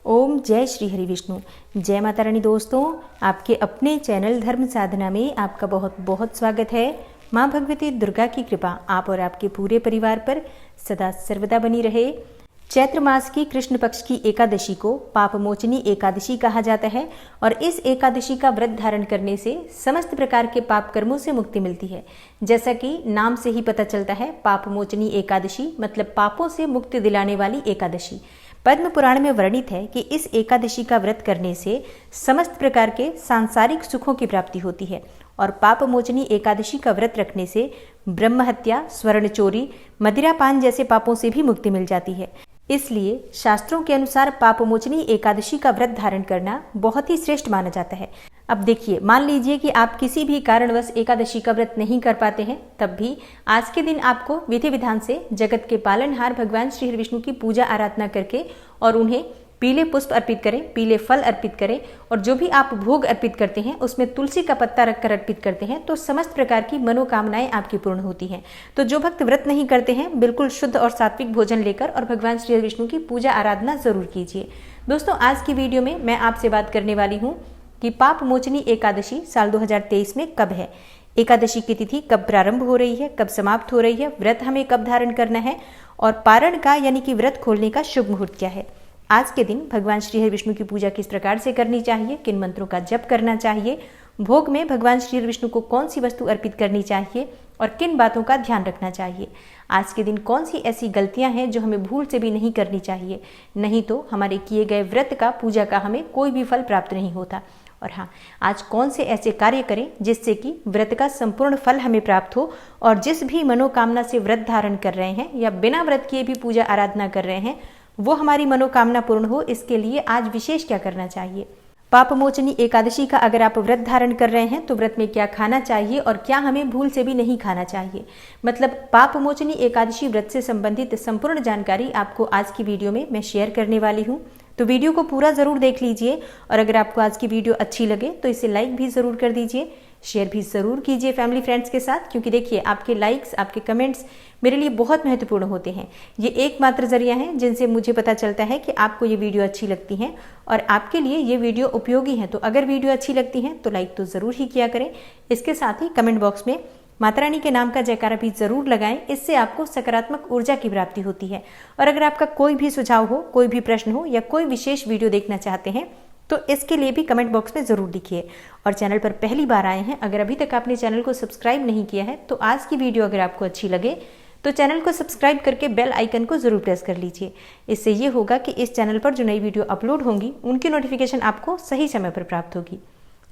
ओम जय श्री हरि विष्णु। जय माता रानी। दोस्तों, आपके अपने चैनल धर्म साधना में आपका बहुत बहुत स्वागत है। माँ भगवती दुर्गा की कृपा आप और आपके पूरे परिवार पर सदा सर्वदा बनी रहे। चैत्र मास की कृष्ण पक्ष की एकादशी को पाप मोचनी एकादशी कहा जाता है और इस एकादशी का व्रत धारण करने से समस्त प्रकार के पाप कर्मों से मुक्ति मिलती है। जैसा कि नाम से ही पता चलता है, पाप मोचनी एकादशी मतलब पापों से मुक्ति दिलाने वाली एकादशी। पद्म पुराण में वर्णित है कि इस एकादशी का व्रत करने से समस्त प्रकार के सांसारिक सुखों की प्राप्ति होती है और पाप मोचनी एकादशी का व्रत रखने से ब्रह्म हत्या, स्वर्ण चोरी, मदिरापान जैसे पापों से भी मुक्ति मिल जाती है। इसलिए शास्त्रों के अनुसार पाप मोचनी एकादशी का व्रत धारण करना बहुत ही श्रेष्ठ माना जाता है। अब देखिए, मान लीजिए कि आप किसी भी कारणवश एकादशी का व्रत नहीं कर पाते हैं, तब भी आज के दिन आपको विधि विधान से जगत के पालनहार भगवान श्री हरि विष्णु की पूजा आराधना करके और उन्हें पीले पुष्प अर्पित करें, पीले फल अर्पित करें और जो भी आप भोग अर्पित करते हैं उसमें तुलसी का पत्ता रखकर अर्पित करते हैं तो समस्त प्रकार की मनोकामनाएं आपकी पूर्ण होती हैं। तो जो भक्त व्रत नहीं करते हैं, बिल्कुल शुद्ध और सात्विक भोजन लेकर और भगवान श्री हरि विष्णु की पूजा आराधना जरूर कीजिए। दोस्तों, आज की वीडियो में मैं आपसे बात करने वाली हूँ कि पाप मोचनी एकादशी साल 2023 में कब है, एकादशी की तिथि कब प्रारंभ हो रही है, कब समाप्त हो रही है, व्रत हमें कब धारण करना है और पारण का यानी कि व्रत खोलने का शुभ मुहूर्त क्या है। आज के दिन भगवान श्री हरि विष्णु की पूजा किस प्रकार से करनी चाहिए, किन मंत्रों का जप करना चाहिए, भोग में भगवान श्री हरि विष्णु को कौन सी वस्तु अर्पित करनी चाहिए और किन बातों का ध्यान रखना चाहिए। आज के दिन कौन सी ऐसी गलतियां हैं जो हमें भूल से भी नहीं करनी चाहिए, नहीं तो हमारे किए गए व्रत का, पूजा का हमें कोई भी फल प्राप्त नहीं होता। और हाँ, आज कौन से ऐसे कार्य करें जिससे कि व्रत का संपूर्ण फल हमें प्राप्त हो और जिस भी मनोकामना से व्रत धारण कर रहे हैं या बिना व्रत किए भी पूजा आराधना कर रहे हैं वो हमारी मनोकामना पूर्ण हो, इसके लिए आज विशेष क्या करना चाहिए। पाप मोचनी एकादशी का अगर आप व्रत धारण कर रहे हैं तो व्रत में क्या खाना चाहिए और क्या हमें भूल से भी नहीं खाना चाहिए। मतलब पाप मोचनी एकादशी व्रत से संबंधित संपूर्ण जानकारी आपको आज की वीडियो में मैं शेयर करने वाली हूँ। तो वीडियो को पूरा जरूर देख लीजिए और अगर आपको आज की वीडियो अच्छी लगे तो इसे लाइक भी जरूर कर दीजिए, शेयर भी जरूर कीजिए फैमिली फ्रेंड्स के साथ, क्योंकि देखिए आपके लाइक्स, आपके कमेंट्स मेरे लिए बहुत महत्वपूर्ण होते हैं। ये एकमात्र जरिया है जिनसे मुझे पता चलता है कि आपको ये वीडियो अच्छी लगती है और आपके लिए ये वीडियो उपयोगी है। तो अगर वीडियो अच्छी लगती है तो लाइक तो ज़रूर ही किया करें। इसके साथ ही कमेंट बॉक्स में माता रानी के नाम का जयकारा भी जरूर लगाएं, इससे आपको सकारात्मक ऊर्जा की प्राप्ति होती है। और अगर आपका कोई भी सुझाव हो, कोई भी प्रश्न हो या कोई विशेष वीडियो देखना चाहते हैं तो इसके लिए भी कमेंट बॉक्स में ज़रूर लिखिए। और चैनल पर पहली बार आए हैं, अगर अभी तक आपने चैनल को सब्सक्राइब नहीं किया है तो आज की वीडियो अगर आपको अच्छी लगे तो चैनल को सब्सक्राइब करके बेल आइकन को ज़रूर प्रेस कर लीजिए। इससे ये होगा कि इस चैनल पर जो नई वीडियो अपलोड होंगी उनकी नोटिफिकेशन आपको सही समय पर प्राप्त होगी।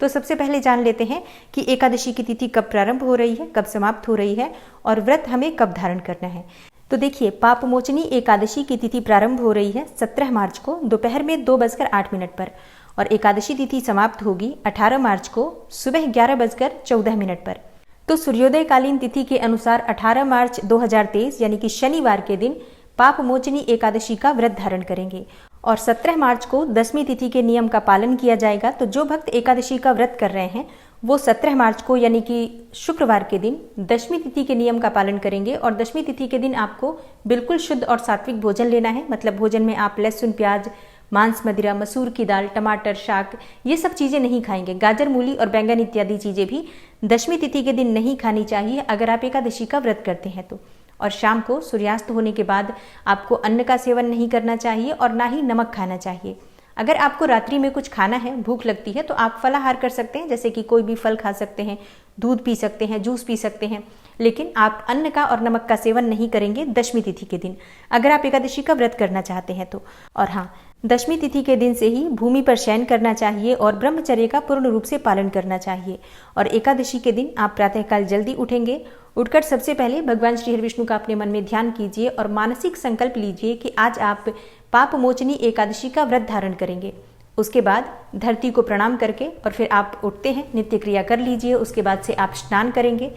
तो सबसे पहले जान लेते हैं कि एकादशी की तिथि कब प्रारंभ हो रही है, कब समाप्त हो रही है और व्रत हमें कब धारण करना है। तो देखिए, पाप मोचनी एकादशी की तिथि प्रारंभ हो रही है 17 मार्च को दोपहर में 2:08 पर और एकादशी तिथि समाप्त होगी 18 मार्च को सुबह 11:14 पर। तो सूर्योदय कालीन तिथि के अनुसार 18 मार्च 2023 यानी कि शनिवार के दिन पाप मोचनी एकादशी का व्रत धारण करेंगे और 17 मार्च को दशमी तिथि के नियम का पालन किया जाएगा। तो जो भक्त एकादशी का व्रत कर रहे हैं वो 17 मार्च को यानी कि शुक्रवार के दिन दशमी तिथि के नियम का पालन करेंगे और दशमी तिथि के दिन आपको बिल्कुल शुद्ध और सात्विक भोजन लेना है। मतलब भोजन में आप लहसुन, प्याज, मांस, मदिरा, मसूर की दाल, टमाटर, शाक ये सब चीज़ें नहीं खाएंगे। गाजर, मूली और बैंगन इत्यादि चीज़ें भी दशमी तिथि के दिन नहीं खानी चाहिए अगर आप एकादशी का व्रत करते हैं तो। और शाम को सूर्यास्त होने के बाद आपको अन्न का सेवन नहीं करना चाहिए और ना ही नमक खाना चाहिए। अगर आपको रात्रि में कुछ खाना है, भूख लगती है, तो आप फलाहार कर सकते हैं, जैसे कि कोई भी फल खा सकते हैं, दूध पी सकते हैं, जूस पी सकते हैं, लेकिन आप अन्न का और नमक का सेवन नहीं करेंगे दशमी तिथि के दिन अगर आप एकादशी का व्रत करना चाहते हैं तो। और हाँ, दशमी तिथि के दिन से ही भूमि पर शयन करना चाहिए और ब्रह्मचर्य का पूर्ण रूप से पालन करना चाहिए। और एकादशी के दिन आप प्रातःकाल जल्दी उठेंगे। उठकर सबसे पहले भगवान श्री हरि विष्णु का अपने मन में ध्यान कीजिए और मानसिक संकल्प लीजिए कि आज आप पाप मोचनी एकादशी का व्रत धारण करेंगे। उसके बाद धरती को प्रणाम करके और फिर आप उठते हैं, नित्य क्रिया कर लीजिए। उसके बाद से आप स्नान करेंगे।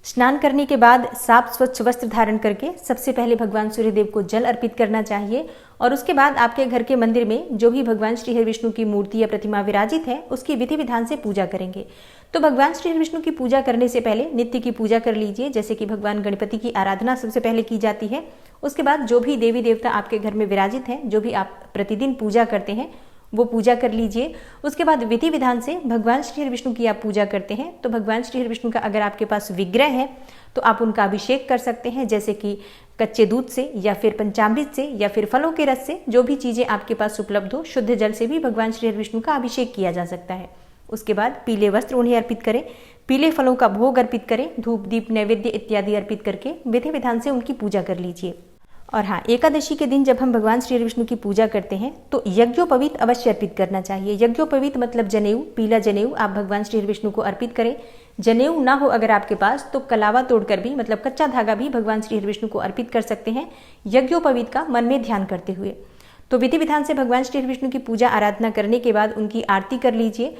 स्नान करने के बाद साफ स्वच्छ वस्त्र धारण करके सबसे पहले भगवान सूर्यदेव को जल अर्पित करना चाहिए और उसके बाद आपके घर के मंदिर में जो भी भगवान श्री हरि विष्णु की मूर्ति या प्रतिमा विराजित है उसकी विधि विधान से पूजा करेंगे। तो भगवान श्री विष्णु की पूजा करने से पहले नित्य की पूजा कर लीजिए, जैसे कि भगवान गणपति की आराधना सबसे पहले की जाती है। उसके बाद जो भी देवी देवता आपके घर में विराजित हैं, जो भी आप प्रतिदिन पूजा करते हैं, वो पूजा कर लीजिए। उसके बाद विधि विधान से भगवान श्री विष्णु की आप पूजा करते हैं तो भगवान श्री विष्णु का अगर आपके पास विग्रह है तो आप उनका अभिषेक कर सकते हैं, जैसे कि कच्चे दूध से या फिर पंचामृत से या फिर फलों के रस से, जो भी चीजें आपके पास उपलब्ध हो। शुद्ध जल से भी भगवान श्री विष्णु का अभिषेक किया जा सकता है। उसके बाद पीले वस्त्र उन्हें अर्पित करें, पीले फलों का भोग अर्पित करें, धूप दीप नैवेद्य इत्यादि अर्पित करके विधि विधान से उनकी पूजा कर लीजिए। और हाँ, एकादशी के दिन जब हम भगवान श्री विष्णु की पूजा करते हैं तो यज्ञोपवीत अवश्य अर्पित करना चाहिए। यज्ञोपवीत मतलब जनेऊ, पीला जनेऊ आप भगवान श्री विष्णु को अर्पित करें। जनेऊ ना हो अगर आपके पास तो कलावा तोड़कर भी, मतलब कच्चा धागा भी भगवान श्री विष्णु को अर्पित कर सकते हैं, यज्ञोपवीत का मन में ध्यान करते हुए। तो विधि विधान से भगवान श्री विष्णु की पूजा आराधना करने के बाद उनकी आरती कर लीजिए।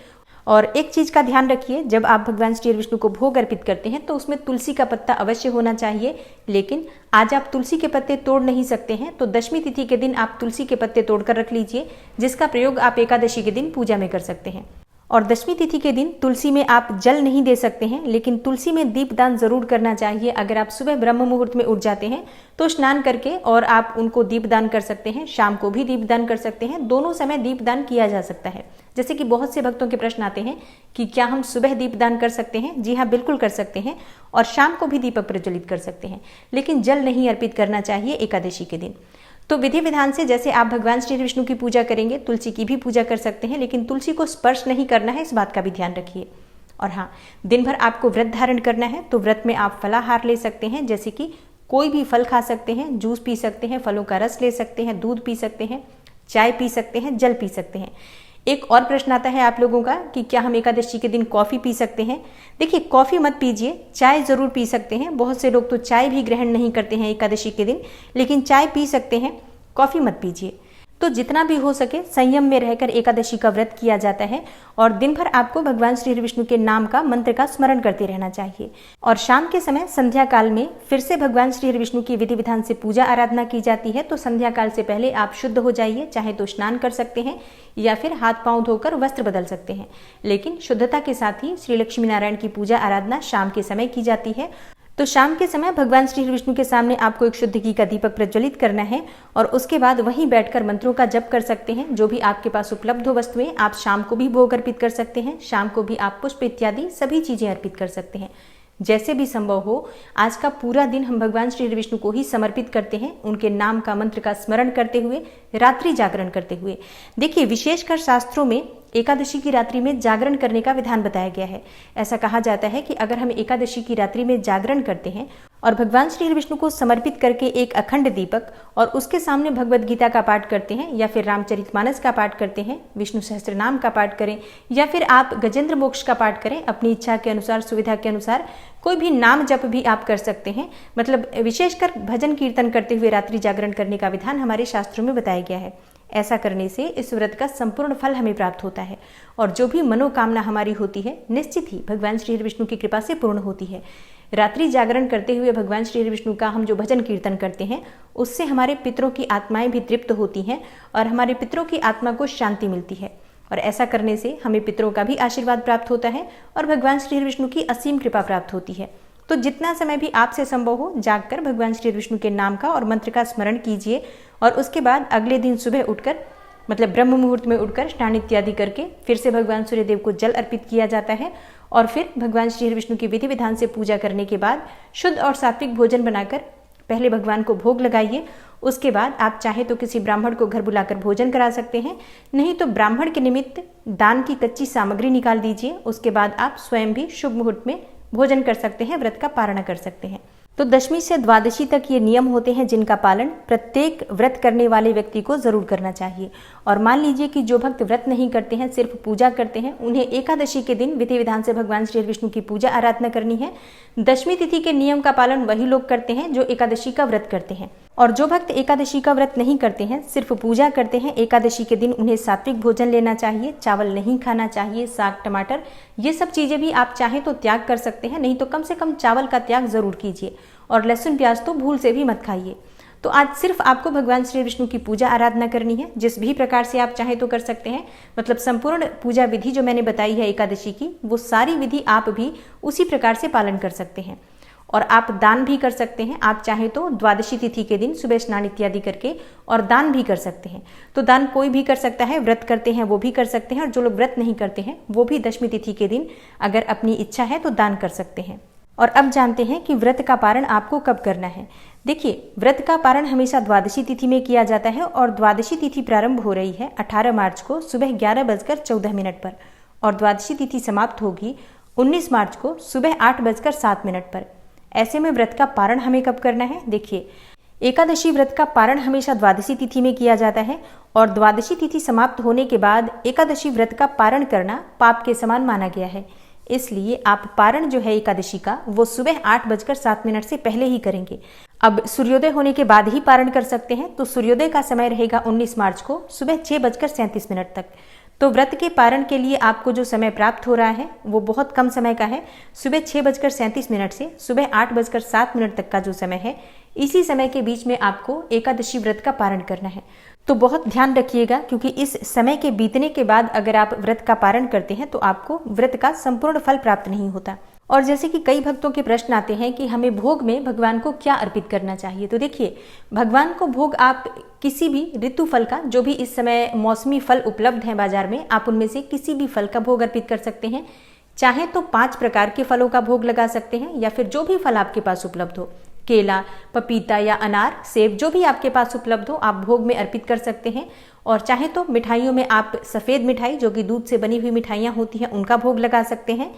और एक चीज का ध्यान रखिए, जब आप भगवान श्री विष्णु को भोग अर्पित करते हैं तो उसमें तुलसी का पत्ता अवश्य होना चाहिए। लेकिन आज आप तुलसी के पत्ते तोड़ नहीं सकते हैं तो दशमी तिथि के दिन आप तुलसी के पत्ते तोड़कर रख लीजिए, जिसका प्रयोग आप एकादशी के दिन पूजा में कर सकते हैं। और दशमी तिथि के दिन तुलसी में आप जल नहीं दे सकते हैं, लेकिन तुलसी में दीपदान जरूर करना चाहिए। अगर आप सुबह ब्रह्म मुहूर्त में उठ जाते हैं तो स्नान करके और आप उनको दीपदान कर सकते हैं। शाम को भी दीपदान कर सकते हैं, दोनों समय दीपदान किया जा सकता है। जैसे कि बहुत से भक्तों के प्रश्न आते हैं कि क्या हम सुबह दीपदान कर सकते हैं? जी हाँ, बिल्कुल कर सकते हैं। और शाम को भी दीपक प्रज्वलित कर सकते हैं, लेकिन जल नहीं अर्पित करना चाहिए एकादशी के दिन। तो विधि विधान से जैसे आप भगवान श्री विष्णु की पूजा करेंगे, तुलसी की भी पूजा कर सकते हैं, लेकिन तुलसी को स्पर्श नहीं करना है, इस बात का भी ध्यान रखिए। और हाँ, दिन भर आपको व्रत धारण करना है तो व्रत में आप फलाहार ले सकते हैं, जैसे कि कोई भी फल खा सकते हैं, जूस पी सकते हैं, फलों का रस ले सकते हैं, दूध पी सकते हैं, चाय पी सकते हैं, जल पी सकते हैं। एक और प्रश्न आता है आप लोगों का कि क्या हम एकादशी के दिन कॉफी पी सकते हैं? देखिए, कॉफी मत पीजिए, चाय जरूर पी सकते हैं। बहुत से लोग तो चाय भी ग्रहण नहीं करते हैं एकादशी के दिन, लेकिन चाय पी सकते हैं, कॉफी मत पीजिए। तो जितना भी हो सके संयम में रहकर एकादशी का व्रत किया जाता है और दिन भर आपको भगवान श्री विष्णु के नाम का, मंत्र का स्मरण करते रहना चाहिए। और शाम के समय संध्या काल में फिर से भगवान श्री विष्णु की विधि विधान से पूजा आराधना की जाती है। तो संध्या काल से पहले आप शुद्ध हो जाइए, चाहे तो स्नान कर सकते हैं या फिर हाथ पांव धोकर वस्त्र बदल सकते हैं, लेकिन शुद्धता के साथ ही श्री लक्ष्मी नारायण की पूजा आराधना शाम के समय की जाती है। तो शाम के समय भगवान श्री विष्णु के सामने आपको एक शुद्ध घी का दीपक प्रज्वलित करना है और उसके बाद वहीं बैठकर मंत्रों का जप कर सकते हैं। जो भी आपके पास उपलब्ध हो वस्तुएं, आप शाम को भी भोग अर्पित कर सकते हैं, शाम को भी आप पुष्प इत्यादि सभी चीजें अर्पित कर सकते हैं। जैसे भी संभव हो, आज का पूरा दिन हम भगवान श्री विष्णु को ही समर्पित करते हैं, उनके नाम का, मंत्र का स्मरण करते हुए, रात्रि जागरण करते हुए। देखिए, विशेषकर शास्त्रों में एकादशी की रात्रि में जागरण करने का विधान बताया गया है। ऐसा कहा जाता है कि अगर हम एकादशी की रात्रि में जागरण करते हैं और भगवान श्री विष्णु को समर्पित करके एक अखंड दीपक और उसके सामने भगवत गीता का पाठ करते हैं या फिर रामचरितमानस का पाठ करते हैं, विष्णु सहस्त्र नाम का पाठ करें या फिर आप गजेंद्र मोक्ष का पाठ करें, अपनी इच्छा के अनुसार, सुविधा के अनुसार कोई भी नाम जप भी आप कर सकते हैं। मतलब विशेषकर भजन कीर्तन करते हुए रात्रि जागरण करने का विधान हमारे शास्त्रों में बताया गया है। ऐसा करने से इस व्रत का संपूर्ण फल हमें प्राप्त होता है और जो भी मनोकामना हमारी होती है निश्चित ही भगवान श्री विष्णु की कृपा से पूर्ण होती है। रात्रि जागरण करते हुए भगवान श्री विष्णु का हम जो भजन कीर्तन करते हैं उससे हमारे पितरों की आत्माएं भी तृप्त होती हैं और हमारे पितरों की आत्मा को शांति मिलती है। और ऐसा करने से हमें पितरों का भी आशीर्वाद प्राप्त होता है और भगवान श्री विष्णु की असीम कृपा प्राप्त होती है। तो जितना समय भी आपसे संभव हो, जागकर भगवान श्री विष्णु के नाम का और मंत्र का स्मरण कीजिए और उसके बाद अगले दिन सुबह उठकर, मतलब ब्रह्म मुहूर्त में उठकर स्नान इत्यादि करके फिर से भगवान सूर्यदेव को जल अर्पित किया जाता है और फिर भगवान श्री विष्णु की विधि विधान से पूजा करने के बाद शुद्ध और सात्विक भोजन बनाकर पहले भगवान को भोग लगाइए। उसके बाद आप चाहे तो किसी ब्राह्मण को घर बुलाकर भोजन करा सकते हैं, नहीं तो ब्राह्मण के निमित्त दान की कच्ची सामग्री निकाल दीजिए। उसके बाद आप स्वयं भी शुभ मुहूर्त में भोजन कर सकते हैं, व्रत का पारण कर सकते हैं। तो दशमी से द्वादशी तक ये नियम होते हैं जिनका पालन प्रत्येक व्रत करने वाले व्यक्ति को जरूर करना चाहिए। और मान लीजिए कि जो भक्त व्रत नहीं करते हैं, सिर्फ पूजा करते हैं, उन्हें एकादशी के दिन विधि विधान से भगवान श्री विष्णु की पूजा आराधना करनी है। दशमी तिथि के नियम का पालन वही लोग करते हैं जो एकादशी का व्रत करते हैं। और जो भक्त एकादशी का व्रत नहीं करते हैं, सिर्फ पूजा करते हैं, एकादशी के दिन उन्हें सात्विक भोजन लेना चाहिए, चावल नहीं खाना चाहिए, साग टमाटर ये सब चीजें भी आप चाहें तो त्याग कर सकते हैं, नहीं तो कम से कम चावल का त्याग जरूर कीजिए और लहसुन प्याज तो भूल से भी मत खाइए। तो आज सिर्फ आपको भगवान श्री विष्णु की पूजा आराधना करनी है। जिस भी प्रकार से आप चाहे तो कर सकते हैं, मतलब संपूर्ण पूजा विधि जो मैंने बताई है एकादशी की, वो सारी विधि आप भी उसी प्रकार से पालन कर सकते हैं। और आप दान भी कर सकते हैं। आप चाहे तो द्वादशी तिथि के दिन सुबह स्नान इत्यादि करके और दान भी कर सकते हैं। तो दान कोई भी कर सकता है, व्रत करते हैं वो भी कर सकते हैं, और जो लोग व्रत नहीं करते हैं वो भी दशमी तिथि के दिन अगर अपनी इच्छा है तो दान कर सकते हैं। और अब जानते हैं कि व्रत का पारण आपको कब करना है। देखिए, व्रत का पारण हमेशा द्वादशी तिथि में किया जाता है और द्वादशी तिथि प्रारंभ हो रही है 18 मार्च को सुबह 11:14 पर और द्वादशी तिथि समाप्त होगी 19 मार्च को सुबह 8:07 पर। ऐसे में व्रत का पारण हमें कब करना है? देखिए, एकादशी व्रत का पारण हमेशा द्वादशी तिथि में किया जाता है और द्वादशी तिथि समाप्त होने के बाद एकादशी व्रत का पारण करना पाप के समान माना गया है। इसलिए आप पारण जो है एकादशी का वो सुबह 8:07 से पहले ही करेंगे। अब सूर्योदय होने के बाद ही पारण कर सकते हैं, तो सूर्योदय का समय रहेगा 19 मार्च को सुबह 6:37 तक। तो व्रत के पारण के लिए आपको जो समय प्राप्त हो रहा है वो बहुत कम समय का है। सुबह 6:37 से सुबह 8:07 तक का जो समय है, इसी समय के बीच में आपको एकादशी व्रत का पारण करना है। तो बहुत ध्यान रखिएगा, क्योंकि इस समय के बीतने के बाद अगर आप व्रत का पारण करते हैं तो आपको व्रत का संपूर्ण फल प्राप्त नहीं होता। और जैसे कि कई भक्तों के प्रश्न आते हैं कि हमें भोग में भगवान को क्या अर्पित करना चाहिए, तो देखिए, भगवान को भोग आप किसी भी ऋतु फल का, जो भी इस समय मौसमी फल उपलब्ध हैं बाजार में, आप उनमें से किसी भी फल का भोग अर्पित कर सकते हैं। चाहे तो 5 प्रकार के फलों का भोग लगा सकते हैं, या फिर जो भी फल आपके पास उपलब्ध हो, केला, पपीता या अनार, सेब, जो भी आपके पास उपलब्ध हो आप भोग में अर्पित कर सकते हैं। और चाहे तो मिठाइयों में आप सफ़ेद मिठाई, जो कि दूध से बनी हुई मिठाइयाँ होती हैं, उनका भोग लगा सकते हैं,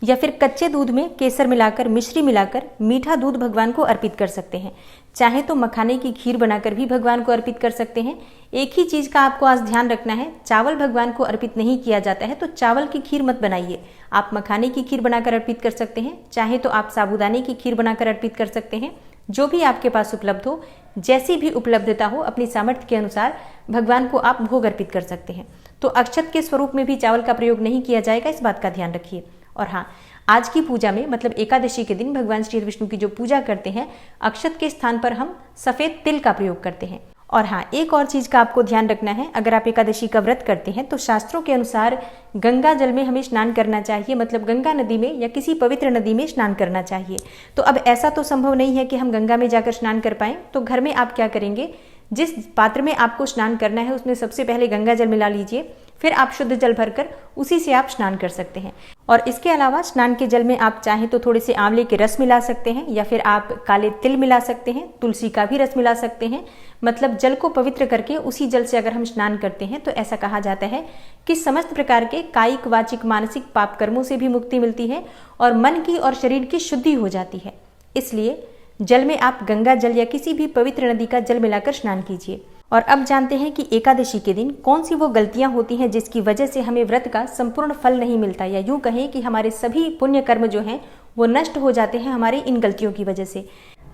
या फिर कच्चे दूध में केसर मिलाकर, मिश्री मिलाकर मीठा दूध भगवान को अर्पित कर सकते हैं। चाहे तो मखाने की खीर बनाकर भी भगवान को अर्पित कर सकते हैं। एक ही चीज़ का आपको आज ध्यान रखना है, चावल भगवान को अर्पित नहीं किया जाता है, तो चावल की खीर मत बनाइए। आप मखाने की खीर बनाकर अर्पित कर सकते हैं, चाहे तो आप साबूदाने की खीर बनाकर अर्पित कर सकते हैं। जो भी आपके पास उपलब्ध हो, जैसी भी उपलब्धता हो, अपनी सामर्थ्य के अनुसार भगवान को आप भोग अर्पित कर सकते हैं। तो अक्षत के स्वरूप में भी चावल का प्रयोग नहीं किया जाएगा, इस बात का ध्यान रखिए। और हाँ, आज की पूजा में, मतलब एकादशी के दिन भगवान श्री विष्णु की जो पूजा करते हैं, अक्षत के स्थान पर हम सफ़ेद तिल का प्रयोग करते हैं। और हाँ, एक और चीज़ का आपको ध्यान रखना है, अगर आप एकादशी का व्रत करते हैं तो शास्त्रों के अनुसार गंगा जल में हमें स्नान करना चाहिए, मतलब गंगा नदी में या किसी पवित्र नदी में स्नान करना चाहिए। तो अब ऐसा तो संभव नहीं है कि हम गंगा में जाकर स्नान कर पाएँ, तो घर में आप क्या करेंगे, जिस पात्र में आपको स्नान करना है उसमें सबसे पहले गंगा जल मिला लीजिए, फिर आप शुद्ध जल भरकर उसी से आप स्नान कर सकते हैं। और इसके अलावा स्नान के जल में आप चाहें तो थोड़े से आंवले के रस मिला सकते हैं, या फिर आप काले तिल मिला सकते हैं, तुलसी का भी रस मिला सकते हैं। मतलब जल को पवित्र करके उसी जल से अगर हम स्नान करते हैं तो ऐसा कहा जाता है कि समस्त प्रकार के कायिक, वाचिक, मानसिक पाप कर्मों से भी मुक्ति मिलती है और मन की और शरीर की शुद्धि हो जाती है। इसलिए जल में आप गंगा जल या किसी भी पवित्र नदी का जल मिलाकर स्नान कीजिए। और अब जानते हैं कि एकादशी के दिन कौन सी वो गलतियां होती हैं जिसकी वजह से हमें व्रत का संपूर्ण फल नहीं मिलता, या यूं कहें कि हमारे सभी पुण्य कर्म जो हैं वो नष्ट हो जाते हैं हमारी इन गलतियों की वजह से।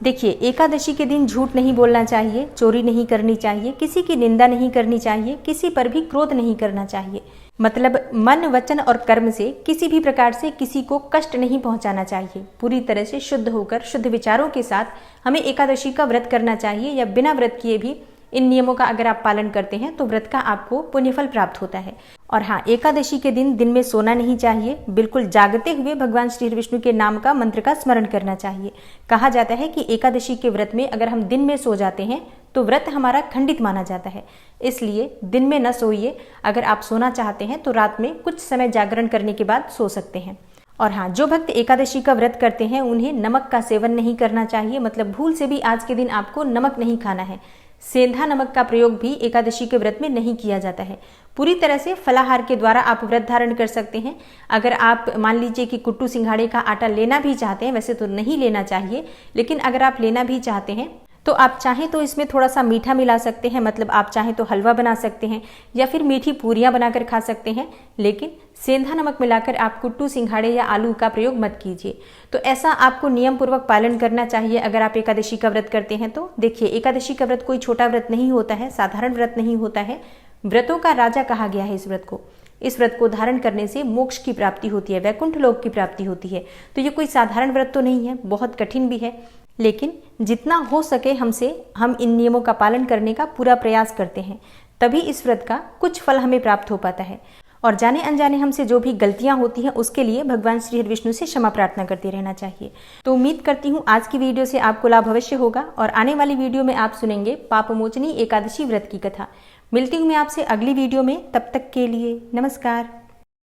देखिए, एकादशी के दिन झूठ नहीं बोलना चाहिए, चोरी नहीं करनी चाहिए, किसी की निंदा नहीं करनी चाहिए, किसी पर भी क्रोध नहीं करना चाहिए। मतलब मन, वचन और कर्म से किसी भी प्रकार से किसी को कष्ट नहीं पहुंचाना चाहिए। पूरी तरह से शुद्ध होकर, शुद्ध विचारों के साथ हमें एकादशी का व्रत करना चाहिए, या बिना व्रत किए भी इन नियमों का अगर आप पालन करते हैं तो व्रत का आपको पुण्यफल प्राप्त होता है। और हाँ, एकादशी के दिन में सोना नहीं चाहिए, बिल्कुल जागते हुए भगवान श्री विष्णु के नाम का, मंत्र का स्मरण करना चाहिए। कहा जाता है कि एकादशी के व्रत में अगर हम दिन में सो जाते हैं तो व्रत हमारा खंडित माना जाता है। इसलिए दिन में न सोइए। अगर आप सोना चाहते हैं तो रात में कुछ समय जागरण करने के बाद सो सकते हैं। और हाँ, जो भक्त एकादशी का व्रत करते हैं उन्हें नमक का सेवन नहीं करना चाहिए। मतलब भूल से भी आज के दिन आपको नमक नहीं खाना है। सेंधा नमक का प्रयोग भी एकादशी के व्रत में नहीं किया जाता है। पूरी तरह से फलाहार के द्वारा आप व्रत धारण कर सकते हैं। अगर आप मान लीजिए कि कुट्टू सिंघाड़े का आटा लेना भी चाहते हैं, वैसे तो नहीं लेना चाहिए, लेकिन अगर आप लेना भी चाहते हैं तो आप चाहें तो इसमें थोड़ा सा मीठा मिला सकते हैं। मतलब आप चाहें तो हलवा बना सकते हैं या फिर मीठी पूरियां बनाकर खा सकते हैं, लेकिन सेंधा नमक मिलाकर आप कुट्टू, सिंघाड़े या आलू का प्रयोग मत कीजिए। तो ऐसा आपको नियम पूर्वक पालन करना चाहिए अगर आप एकादशी का व्रत करते हैं तो। देखिए, एकादशी का व्रत कोई छोटा व्रत नहीं होता है, साधारण व्रत नहीं होता है। व्रतों का राजा कहा गया है इस व्रत को। इस व्रत को धारण करने से मोक्ष की प्राप्ति होती है, वैकुंठ लोक की प्राप्ति होती है। तो ये कोई साधारण व्रत तो नहीं है, बहुत कठिन भी है। लेकिन जितना हो सके हमसे हम इन नियमों का पालन करने का पूरा प्रयास करते हैं, तभी इस व्रत का कुछ फल हमें प्राप्त हो पाता है। और जाने अनजाने हमसे जो भी गलतियां होती हैं उसके लिए भगवान श्री हरि विष्णु से क्षमा प्रार्थना करते रहना चाहिए। तो उम्मीद करती हूँ आज की वीडियो से आपको लाभ अवश्य होगा और आने वाली वीडियो में आप सुनेंगे पापमोचनी एकादशी व्रत की कथा। मिलती हूँ मैं आपसे अगली वीडियो में, तब तक के लिए नमस्कार।